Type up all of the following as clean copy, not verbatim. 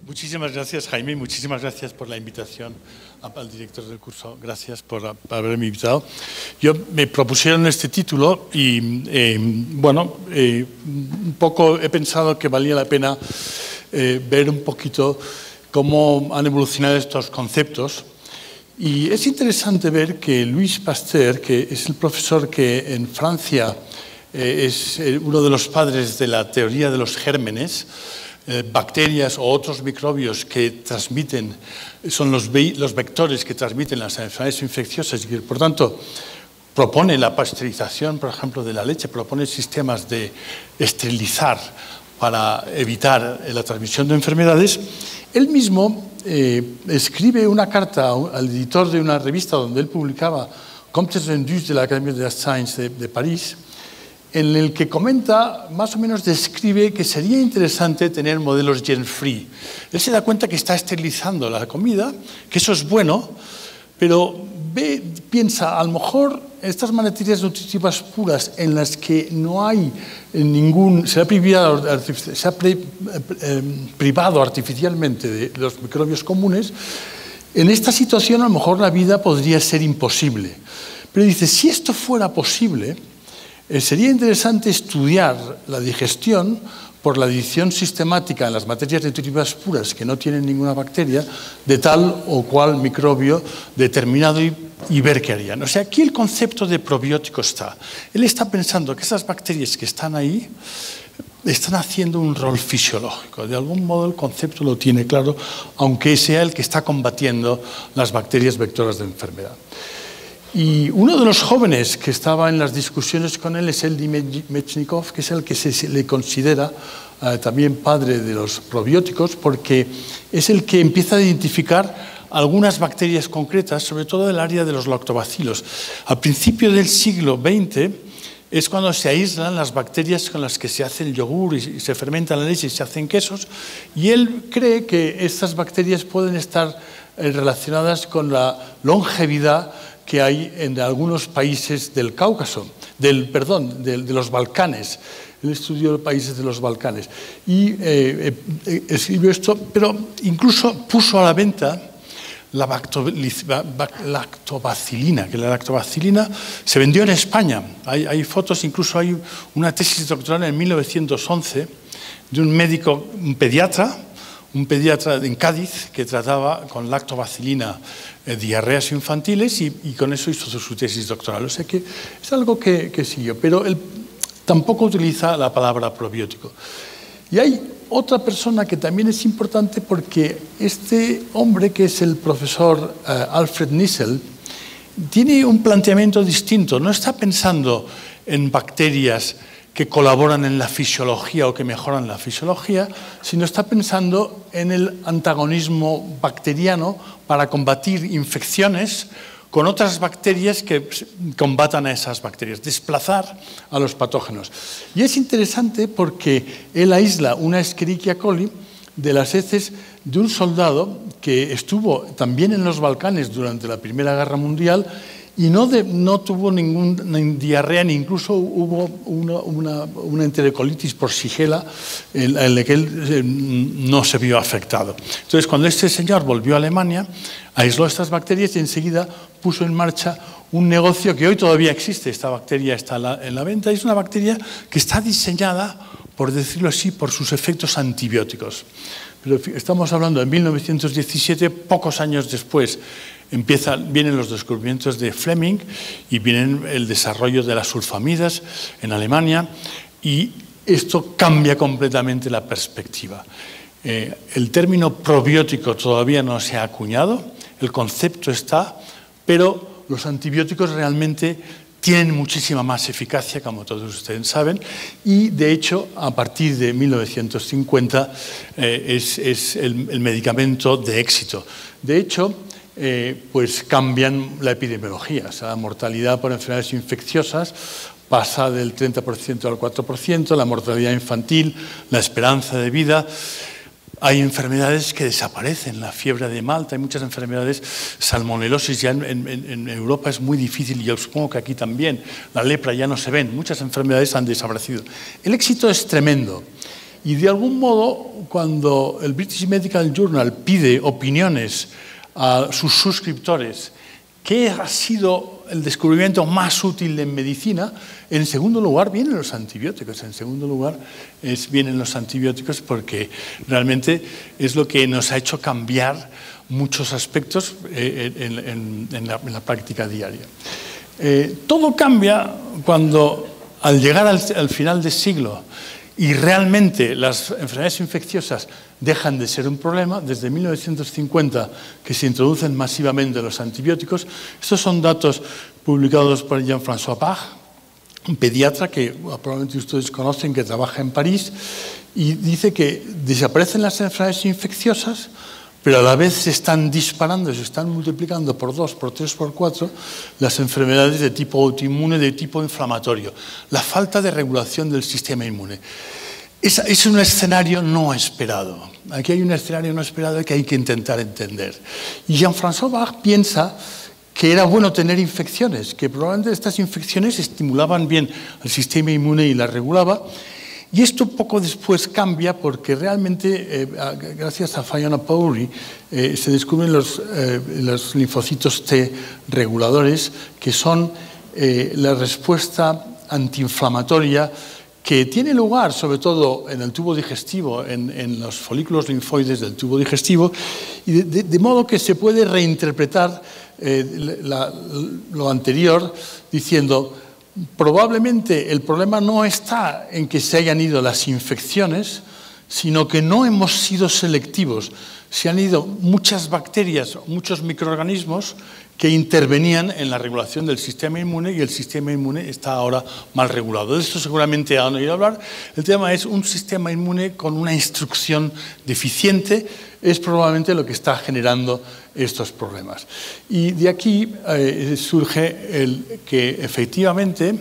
Muchísimas gracias, Jaime, y muchísimas gracias por la invitación al director del curso. Gracias por haberme invitado. Yo me propusieron este título y, un poco he pensado que valía la pena ver un poquito cómo han evolucionado estos conceptos. Y es interesante ver que Louis Pasteur, que es el profesor que en Francia es uno de los padres de la teoría de los gérmenes, bacterias o otros microbios que transmiten, son los vectores que transmiten las enfermedades infecciosas y que, por tanto, propone la pasteurización, por ejemplo, de la leche, propone sistemas de esterilizar para evitar la transmisión de enfermedades. Él mismo escribe una carta al editor de una revista donde él publicaba Comptes rendus de la Académie des Sciences de París, en el que comenta, más o menos describe que sería interesante tener modelos germ-free. Él se da cuenta que está esterilizando la comida, que eso es bueno, pero piensa, a lo mejor estas materias nutritivas puras en las que no hay se ha privado artificialmente de los microbios comunes, en esta situación a lo mejor la vida podría ser imposible. Pero dice, si esto fuera posible, sería interesante estudiar la digestión por la adición sistemática en las materias nutritivas puras que no tienen ninguna bacteria de tal o cual microbio determinado y ver qué harían. O sea, aquí el concepto de probiótico está. Él está pensando que esas bacterias que están ahí están haciendo un rol fisiológico. De algún modo el concepto lo tiene claro, aunque sea el que está combatiendo las bacterias vectoras de enfermedad. Y uno de los jóvenes que estaba en las discusiones con él es Eldi Mechnikov, que es el que se le considera también padre de los probióticos, porque es el que empieza a identificar algunas bacterias concretas, sobre todo del área de los lactobacilos. A principio del siglo XX es cuando se aíslan las bacterias con las que se hace el yogur y se fermenta la leche y se hacen quesos, y él cree que estas bacterias pueden estar relacionadas con la longevidad que hay en algunos países del Cáucaso, de los Balcanes. Él estudió los países de los Balcanes y escribió esto, pero incluso puso a la venta la lactobacilina, que la lactobacilina se vendió en España. Hay fotos, incluso hay una tesis doctoral en 1911 de un médico, un pediatra en Cádiz que trataba con lactobacilina diarreas infantiles y con eso hizo su tesis doctoral. O sea que es algo que siguió, pero él tampoco utiliza la palabra probiótico. Y hay otra persona que también es importante porque este hombre, que es el profesor Alfred Nissel, tiene un planteamiento distinto. No está pensando en bacterias que colaboran en la fisiología o que mejoran la fisiología, sino está pensando en el antagonismo bacteriano para combatir infecciones con otras bacterias que combatan a esas bacterias, desplazar a los patógenos. Y es interesante porque él aísla una Escherichia coli de las heces de un soldado que estuvo también en los Balcanes durante la Primera Guerra Mundial y no tuvo ninguna diarrea, ni incluso hubo una enterocolitis por Shigella en la que él no se vio afectado. Entonces, cuando este señor volvió a Alemania, aisló estas bacterias y enseguida puso en marcha un negocio que hoy todavía existe. Esta bacteria está en la venta y es una bacteria que está diseñada, por decirlo así, por sus efectos antibióticos. Pero estamos hablando de 1917, pocos años después vienen los descubrimientos de Fleming y viene el desarrollo de las sulfamidas en Alemania y esto cambia completamente la perspectiva. El término probiótico todavía no se ha acuñado, el concepto está, pero los antibióticos realmente tienen muchísima más eficacia, como todos ustedes saben, y de hecho, a partir de 1950 es el medicamento de éxito. De hecho, pues cambian la epidemiología, o sea, la mortalidad por enfermedades infecciosas pasa del 30% al 4%, la mortalidad infantil, la esperanza de vida. Hay enfermedades que desaparecen, la fiebre de Malta, hay muchas enfermedades, salmonelosis ya en Europa es muy difícil y yo supongo que aquí también, la lepra ya no se ven, muchas enfermedades han desaparecido. El éxito es tremendo Y de algún modo, cuando el British Medical Journal pide opiniones a sus suscriptores, ¿qué ha sido el descubrimiento más útil en medicina? En segundo lugar vienen los antibióticos. En segundo lugar vienen los antibióticos porque realmente es lo que nos ha hecho cambiar muchos aspectos en la práctica diaria. Todo cambia cuando, al llegar al final del siglo, y realmente las enfermedades infecciosas dejan de ser un problema, desde 1950 que se introducen masivamente los antibióticos. Estos son datos publicados por Jean-François Bach, un pediatra que probablemente ustedes conocen, que trabaja en París, y dice que desaparecen las enfermedades infecciosas, pero a la vez se están disparando, se están multiplicando por 2, por 3, por 4 las enfermedades de tipo autoinmune, de tipo inflamatorio. La falta de regulación del sistema inmune. Es un escenario no esperado. Aquí hay un escenario no esperado que hay que intentar entender. Y Jean-François Bach piensa que era bueno tener infecciones, que probablemente estas infecciones estimulaban bien el sistema inmune y la regulaba. Y esto poco después cambia porque realmente, gracias a Fiona Powry, se descubren los linfocitos T reguladores, que son la respuesta antiinflamatoria que tiene lugar sobre todo en el tubo digestivo, en los folículos linfoides del tubo digestivo, y de modo que se puede reinterpretar lo anterior diciendo: probablemente el problema no está en que se hayan ido las infecciones, sino que no hemos sido selectivos. Se han ido muchas bacterias, muchos microorganismos que intervenían en la regulación del sistema inmune y el sistema inmune está ahora mal regulado. De esto seguramente han oído hablar. El tema es un sistema inmune con una instrucción deficiente, es probablemente lo que está generando estos problemas. Y de aquí surge el que efectivamente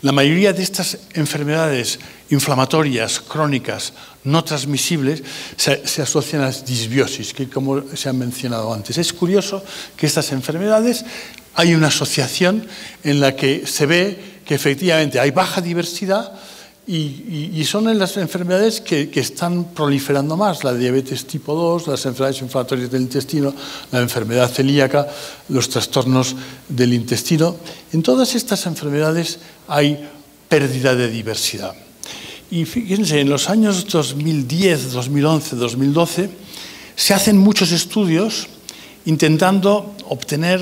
la mayoría de estas enfermedades inflamatorias, crónicas, no transmisibles, se asocian a las disbiosis, que como se ha mencionado antes. Es curioso que estas enfermedades hay una asociación en la que se ve que efectivamente hay baja diversidad y son en las enfermedades que están proliferando más, la diabetes tipo 2, las enfermedades inflamatorias del intestino, la enfermedad celíaca, los trastornos del intestino. En todas estas enfermedades hay pérdida de diversidad. Y fíjense, en los años 2010, 2011, 2012, se hacen muchos estudios intentando obtener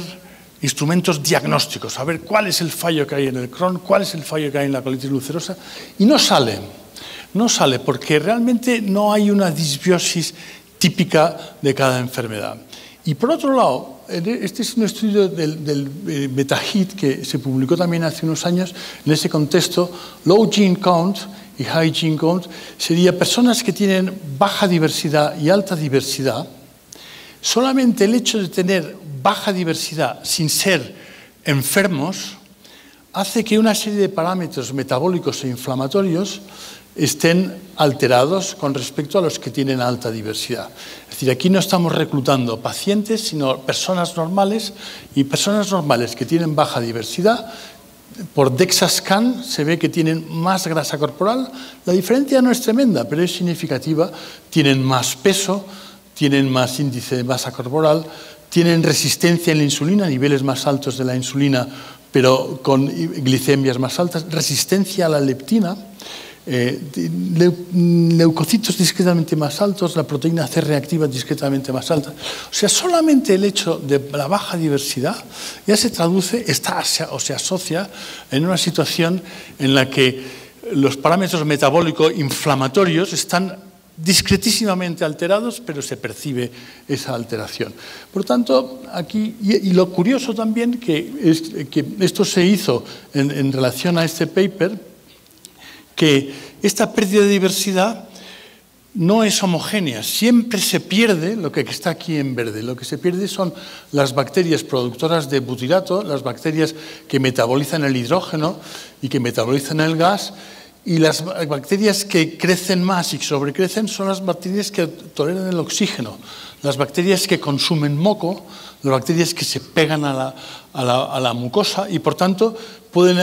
instrumentos diagnósticos, saber cuál es el fallo que hay en el Crohn, cuál es el fallo que hay en la colitis ulcerosa, y no sale porque realmente no hay una disbiosis típica de cada enfermedad. Y por otro lado, este es un estudio del MetaHit que se publicó también hace unos años. En ese contexto, low gene count y high gene count sería personas que tienen baja diversidad y alta diversidad. Solamente el hecho de tener baja diversidad sin ser enfermos hace que una serie de parámetros metabólicos e inflamatorios estén alterados con respecto a los que tienen alta diversidad. Es decir, aquí no estamos reclutando pacientes, sino personas normales, y personas normales que tienen baja diversidad, por DEXA-scan se ve que tienen más grasa corporal. La diferencia no es tremenda, pero es significativa. Tienen más peso, tienen más índice de masa corporal, tienen resistencia a la insulina, niveles más altos de la insulina, pero con glicemias más altas, resistencia a la leptina, leucocitos discretamente más altos, la proteína C reactiva discretamente más alta. O sea, solamente el hecho de la baja diversidad ya se traduce, o se asocia en una situación en la que los parámetros metabólicos inflamatorios están discretísimamente alterados, pero se percibe esa alteración. Por tanto, aquí, y lo curioso también es que esto se hizo en relación a este paper, que esta pérdida de diversidad no es homogénea, siempre se pierde lo que está aquí en verde. Lo que se pierde son las bacterias productoras de butirato, las bacterias que metabolizan el hidrógeno y que metabolizan el gas, Y las bacterias que crecen más y sobrecrecen son las bacterias que toleran el oxígeno, las bacterias que consumen moco, las bacterias que se pegan a la mucosa y, por tanto, pueden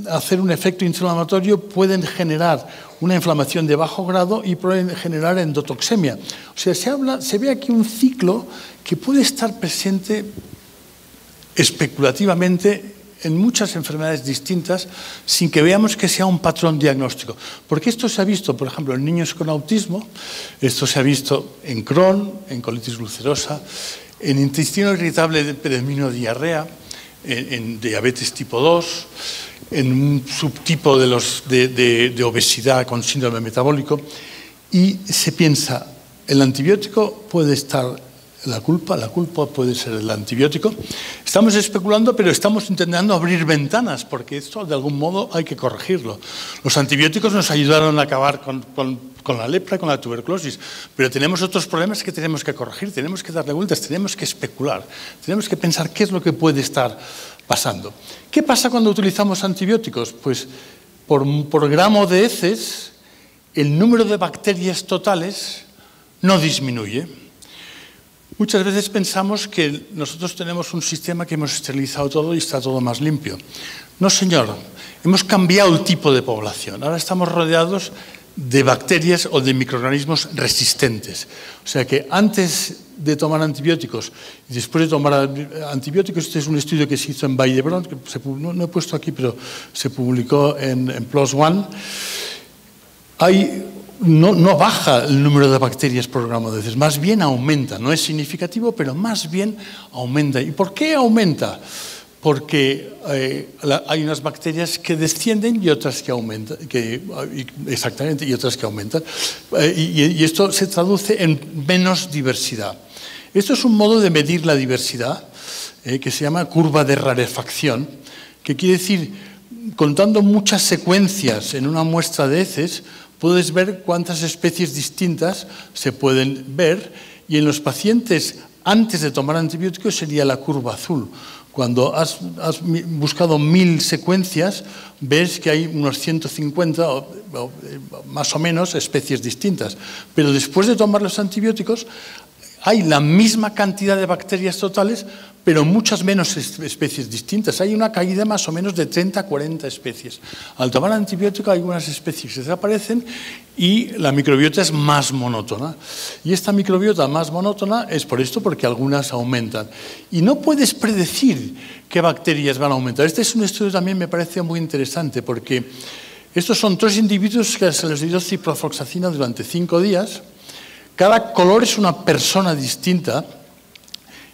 hacer un efecto inflamatorio, pueden generar una inflamación de bajo grado y pueden generar endotoxemia. O sea, se ve aquí un ciclo que puede estar presente especulativamente en muchas enfermedades distintas sin que veamos que sea un patrón diagnóstico. Porque esto se ha visto, por ejemplo, en niños con autismo, esto se ha visto en Crohn, en colitis ulcerosa, en intestino irritable de predominio diarrea, en diabetes tipo 2, en un subtipo de obesidad con síndrome metabólico, y se piensa, el antibiótico puede estar la culpa puede ser el antibiótico. Estamos especulando, pero estamos intentando abrir ventanas, porque esto de algún modo hay que corregirlo. Los antibióticos nos ayudaron a acabar con la lepra, con la tuberculosis, pero tenemos otros problemas que tenemos que corregir, tenemos que darle vueltas, tenemos que especular, tenemos que pensar qué es lo que puede estar pasando. ¿Qué pasa cuando utilizamos antibióticos? Pues por gramo de heces, el número de bacterias totales no disminuye. Muchas veces pensamos que nosotros tenemos un sistema que hemos esterilizado todo y está todo más limpio. No, señor, hemos cambiado el tipo de población. Ahora estamos rodeados de bacterias o de microorganismos resistentes. O sea que antes de tomar antibióticos y después de tomar antibióticos, este es un estudio que se hizo en Vall d'Hebron, que no he puesto aquí, pero se publicó en PLOS ONE. No baja el número de bacterias por gramo de heces, más bien aumenta. No es significativo, pero más bien aumenta. ¿Y por qué aumenta? Porque hay unas bacterias que descienden y otras que aumentan, exactamente, y otras que aumentan. Y esto se traduce en menos diversidad. Esto es un modo de medir la diversidad que se llama curva de rarefacción, que quiere decir, contando muchas secuencias en una muestra de heces, puedes ver cuántas especies distintas se pueden ver, y en los pacientes antes de tomar antibióticos sería la curva azul. Cuando has buscado 1000 secuencias, ves que hay unos 150 más o menos especies distintas. Pero después de tomar los antibióticos, hay la misma cantidad de bacterias totales, pero muchas menos especies distintas. Hay una caída más o menos de 30 a 40 especies. Al tomar antibiótico, algunas especies desaparecen y la microbiota es más monótona. Y esta microbiota más monótona es por esto, porque algunas aumentan. Y no puedes predecir qué bacterias van a aumentar. Este es un estudio también me parece muy interesante, porque estos son 3 individuos que se les dio ciprofloxacina durante 5 días. Cada color es una persona distinta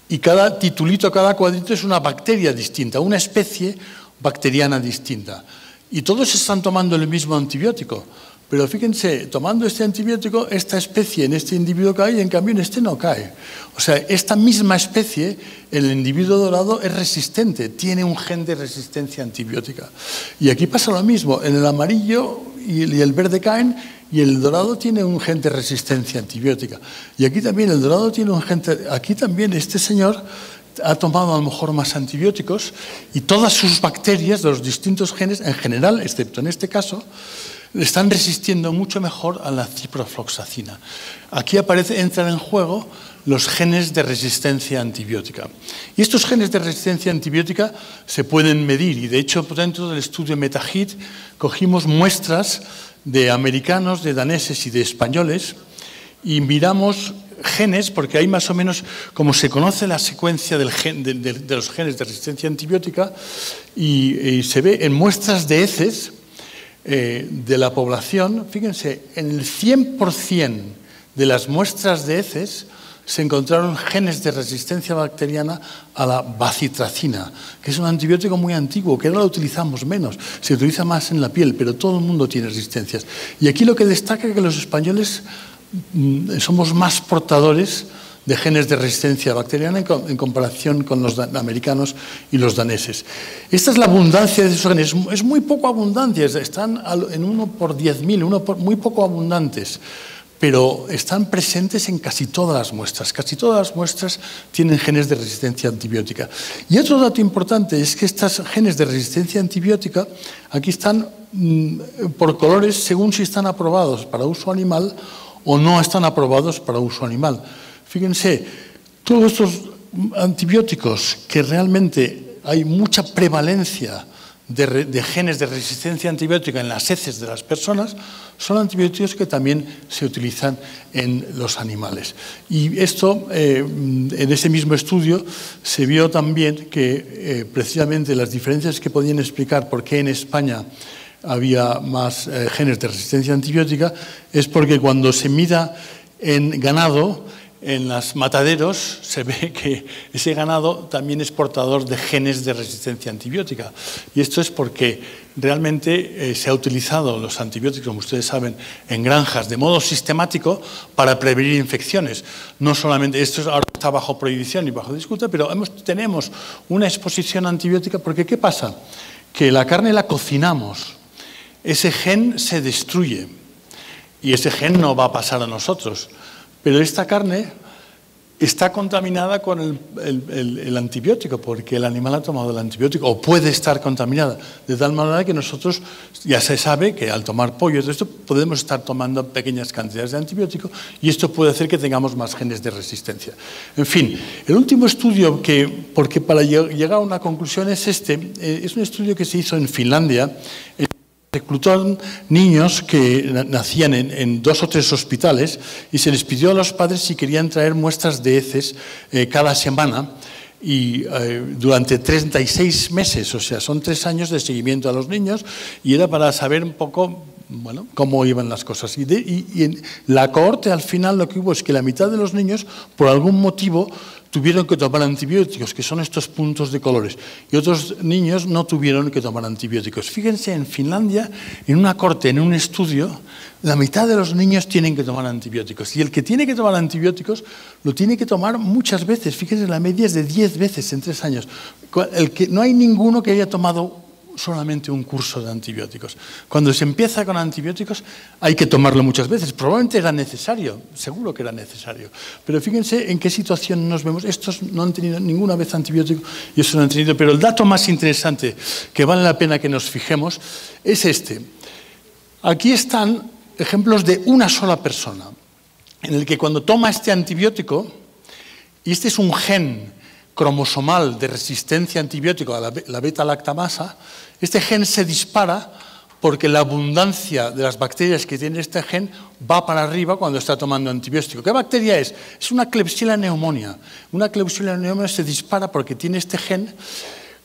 y cada titulito, cada cuadrito es una bacteria distinta, una especie bacteriana distinta. Y todos están tomando el mismo antibiótico. Pero fíjense, tomando este antibiótico, esta especie en este individuo cae y en cambio en este no cae. O sea, esta misma especie, el individuo dorado, es resistente, tiene un gen de resistencia antibiótica. Y aquí pasa lo mismo, en el amarillo y el verde caen, y el dorado tiene un gen de resistencia antibiótica. Y aquí también el dorado tiene un gen aquí también este señor ha tomado a lo mejor más antibióticos y todas sus bacterias, los distintos genes, en general, excepto en este caso, están resistiendo mucho mejor a la ciprofloxacina. Aquí entran en juego los genes de resistencia antibiótica. Y estos genes de resistencia antibiótica se pueden medir, y de hecho dentro del estudio MetaHit cogimos muestras de americanos, de daneses y de españoles y miramos genes, porque hay más o menos, como se conoce la secuencia de los genes de resistencia antibiótica, y se ve en muestras de heces de la población. Fíjense, en el 100% de las muestras de heces se encontraron genes de resistencia bacteriana a la bacitracina, que es un antibiótico muy antiguo, que ahora lo utilizamos menos, se utiliza más en la piel, pero todo el mundo tiene resistencias. Y aquí lo que destaca es que los españoles somos más portadores de genes de resistencia bacteriana en comparación con los americanos y los daneses. Esta es la abundancia de esos genes. Es muy poco abundancia, están en 1 por 10.000, muy poco abundantes. pero están presentes en casi todas las muestras. Casi todas las muestras tienen genes de resistencia antibiótica. Y otro dato importante es que estos genes de resistencia antibiótica aquí están por colores según si están aprobados para uso animal o no están aprobados para uso animal. Fíjense, todos estos antibióticos que realmente hay mucha prevalencia de genes de resistencia antibiótica en las heces de las personas, son antibióticos que también se utilizan en los animales. Y esto, en ese mismo estudio, se vio también que precisamente las diferencias que podían explicar por qué en España había más genes de resistencia antibiótica es porque cuando se mida en ganado, en los mataderos, se ve que ese ganado también es portador de genes de resistencia antibiótica. Y esto es porque realmente se ha utilizado los antibióticos, como ustedes saben, en granjas de modo sistemático para prevenir infecciones. No solamente, esto ahora está bajo prohibición y bajo disputa, pero tenemos una exposición antibiótica porque ¿qué pasa? Que la carne la cocinamos, ese gen se destruye y ese gen no va a pasar a nosotros. Pero esta carne está contaminada con el antibiótico, porque el animal ha tomado el antibiótico, o puede estar contaminada, de tal manera que nosotros ya se sabe que al tomar pollo, esto podemos estar tomando pequeñas cantidades de antibiótico y esto puede hacer que tengamos más genes de resistencia. En fin, el último estudio, porque para llegar a una conclusión es es un estudio que se hizo en Finlandia. Reclutaron niños que nacían en 2 o 3 hospitales y se les pidió a los padres si querían traer muestras de heces cada semana y durante 36 meses, o sea, son 3 años de seguimiento a los niños y era para saber un poco, bueno, cómo iban las cosas. Y en la cohorte al final lo que hubo es que la mitad de los niños, por algún motivo, tuvieron que tomar antibióticos, que son estos puntos de colores, y otros niños no tuvieron que tomar antibióticos. Fíjense, en Finlandia, en una corte, en un estudio, la mitad de los niños tienen que tomar antibióticos, y el que tiene que tomar antibióticos lo tiene que tomar muchas veces. Fíjense, la media es de 10 veces en 3 años. No hay ninguno que haya tomado solamente un curso de antibióticos. Cuando se empieza con antibióticos hay que tomarlo muchas veces. Probablemente era necesario, seguro que era necesario. Pero fíjense en qué situación nos vemos. Estos no han tenido ninguna vez antibiótico y estos no han tenido. Pero el dato más interesante que vale la pena que nos fijemos es este. Aquí están ejemplos de una sola persona en el que cuando toma este antibiótico, y este es un gen cromosomal de resistencia antibiótica a la beta-lactamasa, este gen se dispara porque la abundancia de las bacterias que tiene este gen va para arriba cuando está tomando antibiótico. ¿Qué bacteria es? Es una Klebsiella pneumoniae. Una Klebsiella pneumoniae se dispara porque tiene este gen.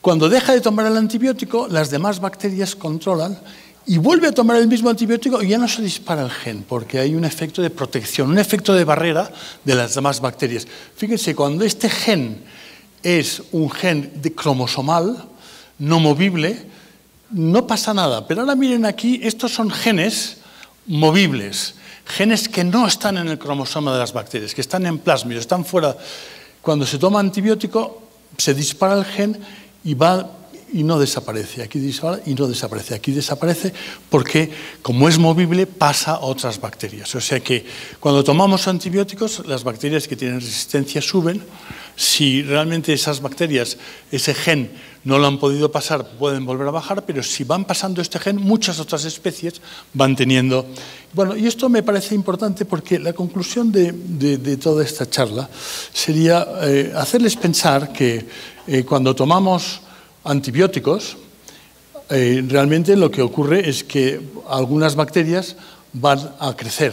Cuando deja de tomar el antibiótico, las demás bacterias controlan y vuelve a tomar el mismo antibiótico y ya no se dispara el gen, porque hay un efecto de protección, un efecto de barrera de las demás bacterias. Fíjense, cuando este gen es un gen cromosomal, no movible, no pasa nada. Pero ahora miren aquí, estos son genes movibles, genes que no están en el cromosoma de las bacterias, que están en plásmidos, están fuera. Cuando se toma antibiótico, se dispara el gen y va y no desaparece. Aquí dispara y no desaparece. Aquí desaparece porque, como es movible, pasa a otras bacterias. O sea que cuando tomamos antibióticos, las bacterias que tienen resistencia suben. Si realmente esas bacterias, ese gen, no lo han podido pasar, pueden volver a bajar, pero si van pasando este gen, muchas otras especies van teniendo. Bueno, y esto me parece importante porque la conclusión de toda esta charla sería hacerles pensar que cuando tomamos antibióticos, realmente lo que ocurre es que algunas bacterias van a crecer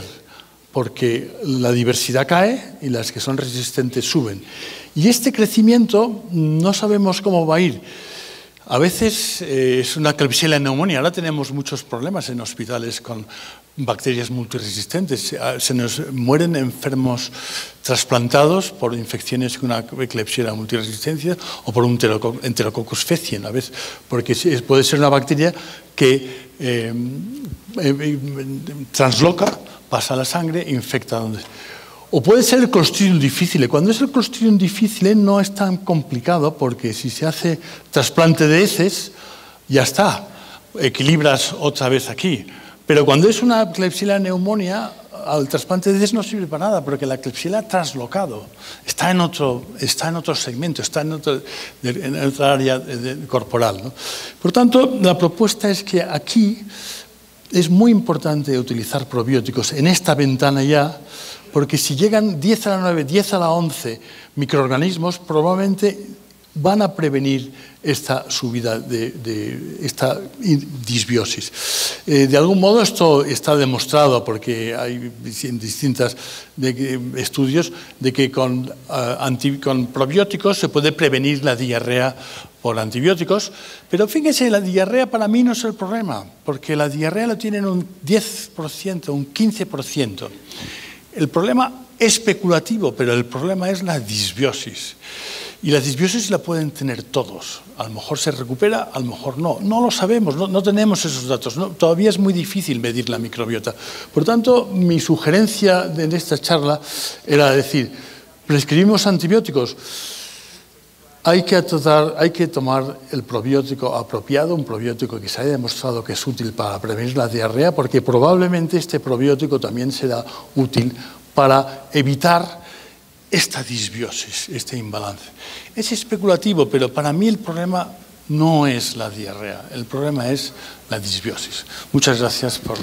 porque la diversidad cae y las que son resistentes suben. Y este crecimiento no sabemos cómo va a ir. A veces es una Klebsiella pneumoniae. Ahora tenemos muchos problemas en hospitales con bacterias multiresistentes. Se nos mueren enfermos trasplantados por infecciones con una Klebsiella multiresistencia o por un Enterococcus faeciens, a veces, porque puede ser una bacteria que transloca, pasa a la sangre e infecta donde. O puede ser el Clostridium difficile. Cuando es el Clostridium difficile no es tan complicado porque si se hace trasplante de heces, ya está, equilibras otra vez aquí. Pero cuando es una Klebsiella pneumoniae, al trasplante de heces no sirve para nada, porque la Klebsiella ha traslocado, está en otro segmento, está en otra área corporal, ¿no? Por tanto, la propuesta es que aquí es muy importante utilizar probióticos en esta ventana ya, porque si llegan 10 a la 9, 10 a la 11 microorganismos, probablemente van a prevenir esta subida esta disbiosis. De algún modo esto está demostrado, porque hay distintos estudios de que con probióticos se puede prevenir la diarrea por antibióticos, pero fíjense, la diarrea para mí no es el problema, porque la diarrea la tienen un 10%, un 15%. El problema es especulativo, pero el problema es la disbiosis. Y la disbiosis la pueden tener todos. A lo mejor se recupera, a lo mejor no. No lo sabemos, no tenemos esos datos. Todavía es muy difícil medir la microbiota. Por tanto, mi sugerencia en esta charla era decir, prescribimos antibióticos. Hay que tomar el probiótico apropiado, un probiótico que se haya demostrado que es útil para prevenir la diarrea, porque probablemente este probiótico también será útil para evitar esta disbiosis, este imbalance. Es especulativo, pero para mí el problema no es la diarrea, el problema es la disbiosis. Muchas gracias por